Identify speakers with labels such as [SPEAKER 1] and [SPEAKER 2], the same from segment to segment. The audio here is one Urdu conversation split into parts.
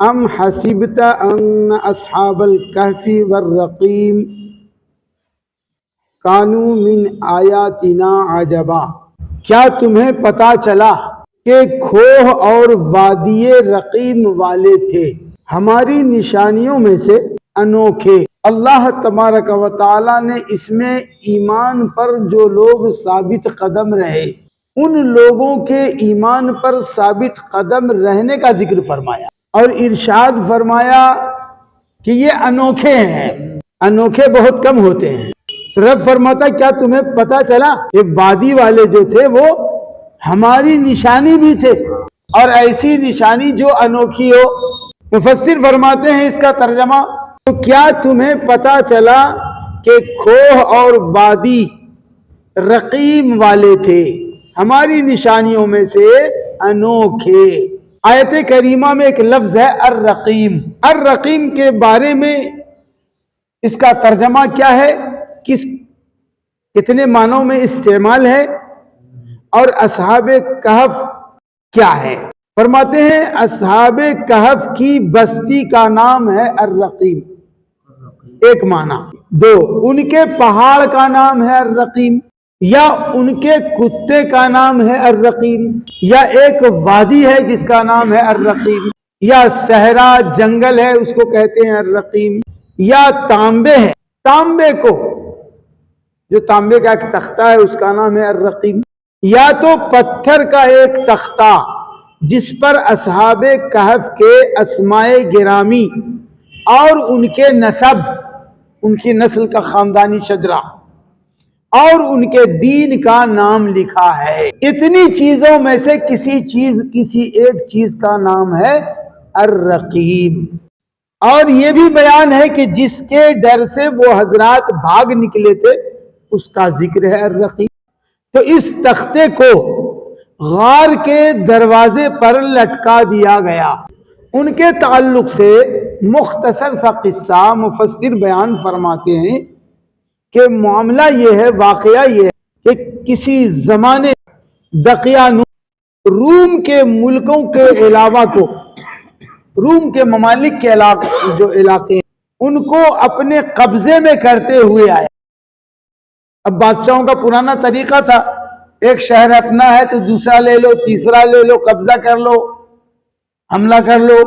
[SPEAKER 1] ام حسبت ان اصحاب الکہف والرقیم کانوا من آیاتنا عجبا، کیا تمہیں پتا چلا کہ کھوہ اور وادی رقیم والے تھے ہماری نشانیوں میں سے انوکھے۔ اللہ تبارک و تعالی نے اس میں ایمان پر جو لوگ ثابت قدم رہے ان لوگوں کے ایمان پر ثابت قدم رہنے کا ذکر فرمایا اور ارشاد فرمایا کہ یہ انوکھے ہیں، انوکھے بہت کم ہوتے ہیں۔ تو رب فرماتا کیا تمہیں پتا چلا یہ وادی والے جو تھے وہ ہماری نشانی بھی تھے، اور ایسی نشانی جو انوکھی ہو۔ مفسر فرماتے ہیں اس کا ترجمہ، تو کیا تمہیں پتا چلا کہ کھوہ اور وادی رقیم والے تھے ہماری نشانیوں میں سے انوکھے۔ آیت کریمہ میں ایک لفظ ہے الرقیم۔ الرقیم کے بارے میں اس کا ترجمہ کیا ہے، کتنے معنوں میں استعمال ہے، اور اصحاب کہف کیا ہے؟ فرماتے ہیں اصحاب کہف کی بستی کا نام ہے الرقیم، ایک معنی۔ دو، ان کے پہاڑ کا نام ہے الرقیم، یا ان کے کتے کا نام ہے الرقیم، یا ایک وادی ہے جس کا نام ہے الرقیم، یا صحرا جنگل ہے اس کو کہتے ہیں الرقیم، یا تانبے ہے، تانبے کو جو تانبے کا ایک تختہ ہے اس کا نام ہے الرقیم، یا تو پتھر کا ایک تختہ جس پر اصحاب کہف کے اسماء گرامی اور ان کے نسب، ان کی نسل کا خاندانی شجرہ اور ان کے دین کا نام لکھا ہے۔ اتنی چیزوں میں سے کسی ایک چیز کا نام ہے الرقیم۔ اور یہ بھی بیان ہے کہ جس کے ڈر سے وہ حضرات بھاگ نکلے تھے اس کا ذکر ہے الرقیم۔ تو اس تختے کو غار کے دروازے پر لٹکا دیا گیا۔ ان کے تعلق سے مختصر سا قصہ مفسر بیان فرماتے ہیں کہ معاملہ یہ ہے، واقعہ یہ ہے کہ کسی زمانے دقیانوس روم کے ملکوں کے علاوہ کو، روم کے ممالک کے جو علاقے ہیں ان کو اپنے قبضے میں کرتے ہوئے آئے۔ اب بادشاہوں کا پرانا طریقہ تھا، ایک شہر اپنا ہے تو دوسرا لے لو، تیسرا لے لو، قبضہ کر لو، حملہ کر لو۔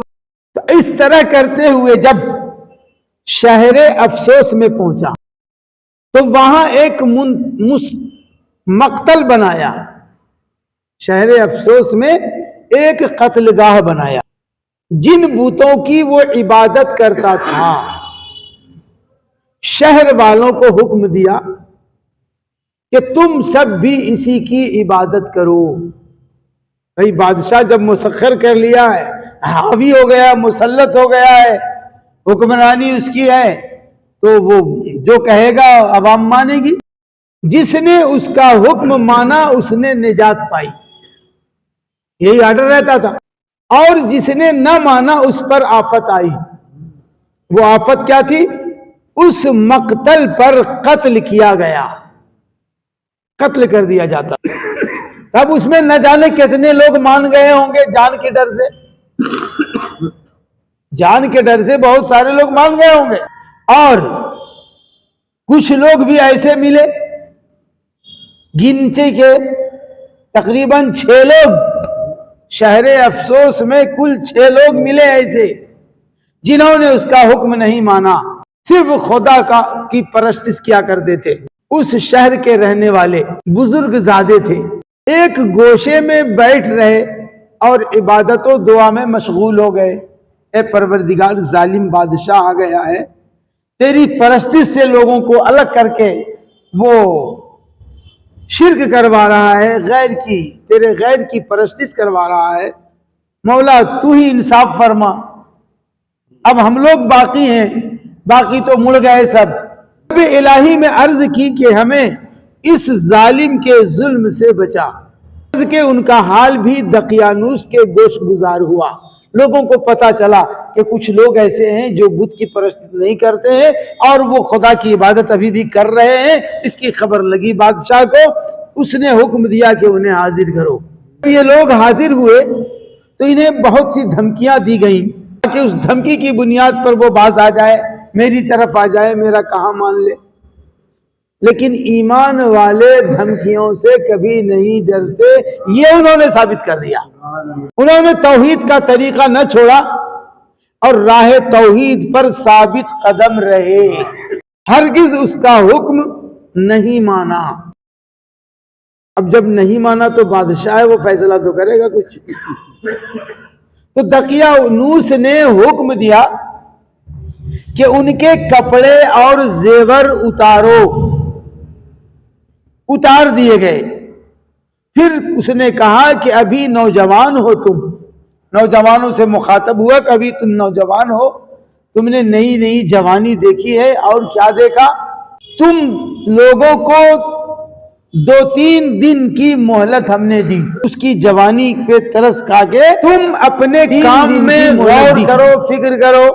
[SPEAKER 1] تو اس طرح کرتے ہوئے جب شہر افسوس میں پہنچا تو وہاں ایک مقتل بنایا، شہر افسوس میں ایک قتل گاہ بنایا۔ جن بتوں کی وہ عبادت کرتا تھا شہر والوں کو حکم دیا کہ تم سب بھی اسی کی عبادت کرو۔ بھئی بادشاہ جب مسخر کر لیا ہے، حاوی ہو گیا، مسلط ہو گیا ہے، حکمرانی اس کی ہے، تو وہ جو کہے گا عوام مانے گی۔ جس نے اس کا حکم مانا اس نے نجات پائی، یہی آرڈر رہتا تھا، اور جس نے نہ مانا اس پر آفت آئی۔ وہ آفت کیا تھی؟ اس مقتل پر قتل کیا گیا، قتل کر دیا جاتا۔ اب اس میں نہ جانے کتنے لوگ مان گئے ہوں گے جان کے ڈر سے، جان کے ڈر سے بہت سارے لوگ مان گئے ہوں گے، اور کچھ لوگ بھی ایسے ملے گنچے کے تقریباً 6 لوگ، شہر افسوس میں کل 6 لوگ ملے ایسے جنہوں نے اس کا حکم نہیں مانا، صرف خدا کی پرستش کیا کرتے تھے۔ اس شہر کے رہنے والے بزرگ زادے تھے، ایک گوشے میں بیٹھ رہے اور عبادت و دعا میں مشغول ہو گئے۔ اے پروردگار، ظالم بادشاہ آ گیا ہے، تیری پرستش سے لوگوں کو الگ کر کے وہ شرک کروا رہا ہے، تیرے غیر کی پرستش کروا رہا ہے، مولا تو ہی انصاف فرما۔ اب ہم لوگ باقی ہیں، باقی تو مڑ گئے سب۔ رب الہی میں عرض کی کہ ہمیں اس ظالم کے ظلم سے بچا۔ عرض کہ ان کا حال بھی دقیانوس کے گوش گزار ہوا، لوگوں کو پتا چلا کہ کچھ لوگ ایسے ہیں جو بت کی پرستش نہیں کرتے ہیں اور وہ خدا کی عبادت ابھی بھی کر رہے ہیں۔ اس کی خبر لگی بادشاہ کو، اس نے حکم دیا کہ انہیں حاضر کرو۔ یہ لوگ حاضر ہوئے تو انہیں بہت سی دھمکیاں دی گئیں، کہ اس دھمکی کی بنیاد پر وہ باز آ جائے، میری طرف آ جائے، میرا کہاں مان لے۔ لیکن ایمان والے دھمکیوں سے کبھی نہیں ڈرتے، یہ انہوں نے ثابت کر دیا۔ انہوں نے توحید کا طریقہ نہ چھوڑا اور راہ توحید پر ثابت قدم رہے، ہرگز اس کا حکم نہیں مانا۔ اب جب نہیں مانا تو بادشاہ ہے، وہ فیصلہ تو کرے گا کچھ۔ تو دقیانوس نے حکم دیا کہ ان کے کپڑے اور زیور اتار دیے گئے۔ پھر اس نے کہا کہ ابھی نوجوان ہو تم، نوجوانوں سے مخاطب ہوا کہ ابھی تم نوجوان ہو، تم نے نئی نئی جوانی دیکھی ہے، اور کیا دیکھا؟ تم لوگوں کو 2-3 دن کی مہلت ہم نے دی، اس کی جوانی پہ ترس کھا کے تم اپنے کام میں غور کرو، فکر کرو،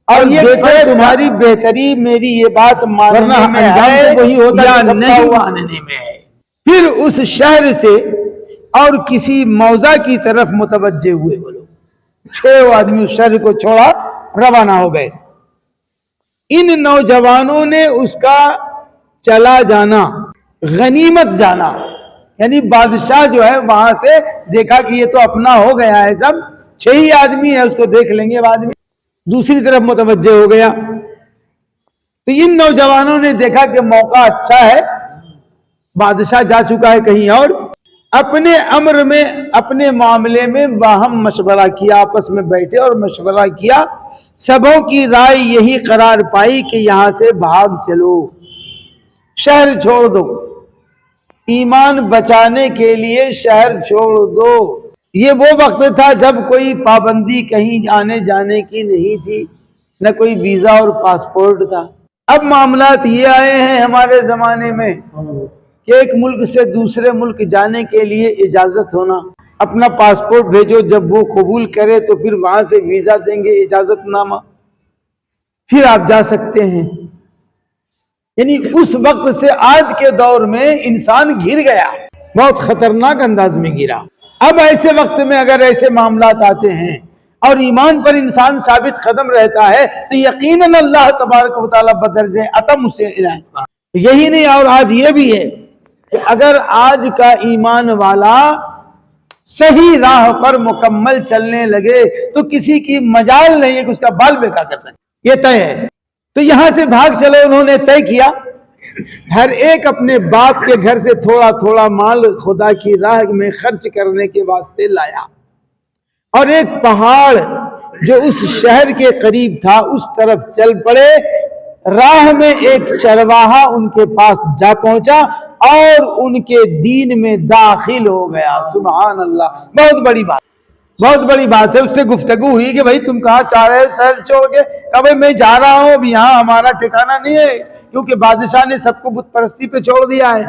[SPEAKER 1] اور یہ دیکھو تمہاری بہتری میری یہ بات ماننے میں ہے یا نہیں ماننے میں ہے۔ پھر اس شہر سے اور کسی موضع کی طرف متوجہ ہوئے وہ لوگ، 6 آدمی اس شہر کو چھوڑا، روانہ ہو گئے۔ ان نوجوانوں نے اس کا چلا جانا غنیمت جانا، یعنی بادشاہ جو ہے وہاں سے دیکھا کہ یہ تو اپنا ہو گیا ہے، سب 6 ہی آدمی ہے، اس کو دیکھ لیں گے بعد میں، دوسری طرف متوجہ ہو گیا۔ تو ان نوجوانوں نے دیکھا کہ موقع اچھا ہے، بادشاہ جا چکا ہے کہیں اور، اپنے امر میں، اپنے معاملے میں باہم مشورہ کیا، آپس میں بیٹھے اور مشورہ کیا۔ سبوں کی رائے یہی قرار پائی کہ یہاں سے بھاگ چلو، شہر چھوڑ دو، ایمان بچانے کے لیے شہر چھوڑ دو۔ یہ وہ وقت تھا جب کوئی پابندی کہیں آنے جانے کی نہیں تھی، نہ کوئی ویزا اور پاسپورٹ تھا۔ اب معاملات یہ آئے ہیں ہمارے زمانے میں کہ ایک ملک سے دوسرے ملک جانے کے لیے اجازت ہونا، اپنا پاسپورٹ بھیجو، جب وہ قبول کرے تو پھر وہاں سے ویزا دیں گے، اجازت نامہ، پھر آپ جا سکتے ہیں۔ یعنی اس وقت سے آج کے دور میں انسان گر گیا، بہت خطرناک انداز میں گرا۔ اب ایسے وقت میں اگر ایسے معاملات آتے ہیں اور ایمان پر انسان ثابت قدم رہتا ہے تو یقیناً اللہ تبارک و تعالیٰ بدرجہ عطم اسے عنایت فرمائے۔ یہی نہیں، اور آج یہ بھی ہے کہ اگر آج کا ایمان والا صحیح راہ پر مکمل چلنے لگے تو کسی کی مجال نہیں ہے کہ اس کا بال بیکا کر سکے، یہ طے ہے۔ تو یہاں سے بھاگ چلے، انہوں نے طے کیا، ہر ایک اپنے باپ کے گھر سے تھوڑا تھوڑا مال خدا کی راہ میں خرچ کرنے کے واسطے لایا، اور ایک پہاڑ جو اس شہر کے قریب تھا اس طرف چل پڑے۔ راہ میں ایک چرواہا ان کے پاس جا پہنچا اور ان کے دین میں داخل ہو گیا۔ سبحان اللہ، بہت بڑی بات، بہت بڑی بات ہے۔ اس سے گفتگو ہوئی کہ بھائی تم کہاں چاہ رہے ہو شہر چھوڑ کے؟ کہا بھائی میں جا رہا ہوں، اب یہاں ہمارا ٹھکانہ نہیں ہے، کیونکہ بادشاہ نے سب کو بت پرستی پہ چھوڑ دیا ہے،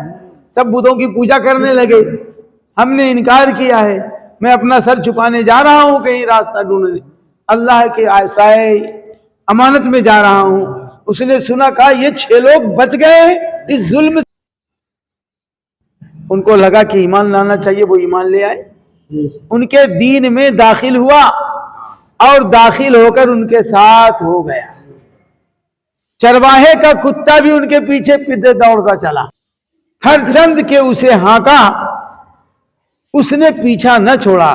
[SPEAKER 1] سب بتوں کی پوجا کرنے لگے، ہم نے انکار کیا ہے، میں اپنا سر چھپانے جا رہا ہوں، کہیں راستہ ڈھونڈنے، اللہ کے سائے امانت میں جا رہا ہوں۔ اس نے سنا، کہا یہ 6 لوگ بچ گئے اس ظلم سے۔ ان کو لگا کہ ایمان لانا چاہیے، وہ ایمان لے آئے، ان کے دین میں داخل ہوا اور داخل ہو کر ان کے ساتھ ہو گیا۔ چرواہے کا کتا بھی ان کے پیچھے پیچھے دوڑتا چلا، ہر چند کے اسے ہانکا، اس نے پیچھا نہ چھوڑا۔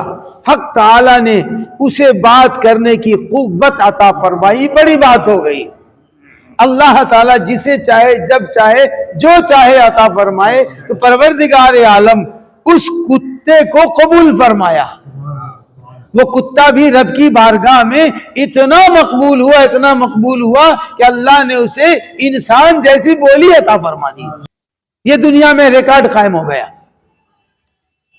[SPEAKER 1] حق تعالی نے اسے بات کرنے کی قوت عطا فرمائی، بڑی بات ہو گئی۔ اللہ تعالیٰ جسے چاہے جب چاہے جو چاہے عطا فرمائے، تو پروردگار عالم اس کتے کو قبول فرمایا۔ وہ کتا بھی رب کی بارگاہ میں اتنا مقبول ہوا، اتنا مقبول ہوا کہ اللہ نے اسے انسان جیسی بولی عطا فرما دی۔ یہ دنیا میں ریکارڈ قائم ہو گیا،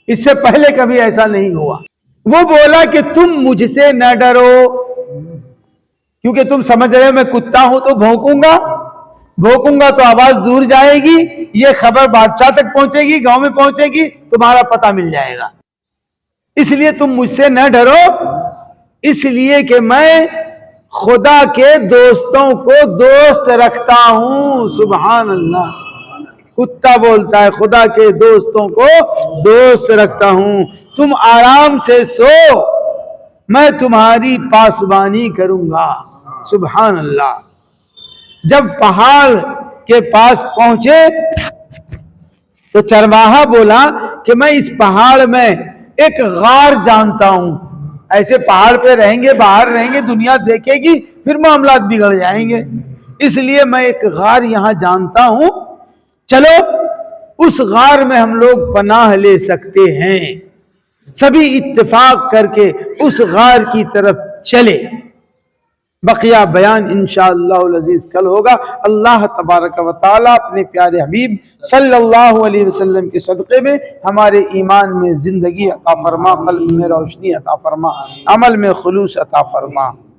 [SPEAKER 1] اس سے پہلے کبھی ایسا نہیں ہوا۔ وہ بولا کہ تم مجھ سے نہ ڈرو، کیونکہ تم سمجھ رہے ہو میں کتا ہوں تو بھونکوں گا تو آواز دور جائے گی، یہ خبر بادشاہ تک پہنچے گی، گاؤں میں پہنچے گی، تمہارا پتہ مل جائے گا، اس لیے تم مجھ سے نہ ڈرو، اس لیے کہ میں خدا کے دوستوں کو دوست رکھتا ہوں۔ سبحان اللہ، کتا بولتا ہے خدا کے دوستوں کو دوست رکھتا ہوں، تم آرام سے سو، میں تمہاری پاسبانی کروں گا۔ سبحان اللہ۔ جب پہاڑ کے پاس پہنچے تو چرواہا بولا کہ میں اس پہاڑ میں ایک غار جانتا ہوں، ایسے پہاڑ پہ رہیں گے، باہر رہیں گے، دنیا دیکھے گی، پھر معاملات بگڑ جائیں گے، اس لیے میں ایک غار یہاں جانتا ہوں، چلو اس غار میں ہم لوگ پناہ لے سکتے ہیں۔ سبھی اتفاق کر کے اس غار کی طرف چلے۔ بقیہ بیان انشاءاللہ العزیز کل ہوگا۔ اللہ تبارک و تعالیٰ اپنے پیارے حبیب صلی اللہ علیہ وسلم کے صدقے میں ہمارے ایمان میں زندگی عطا فرما، قلب میں روشنی عطا فرما، عمل میں خلوص عطا فرما۔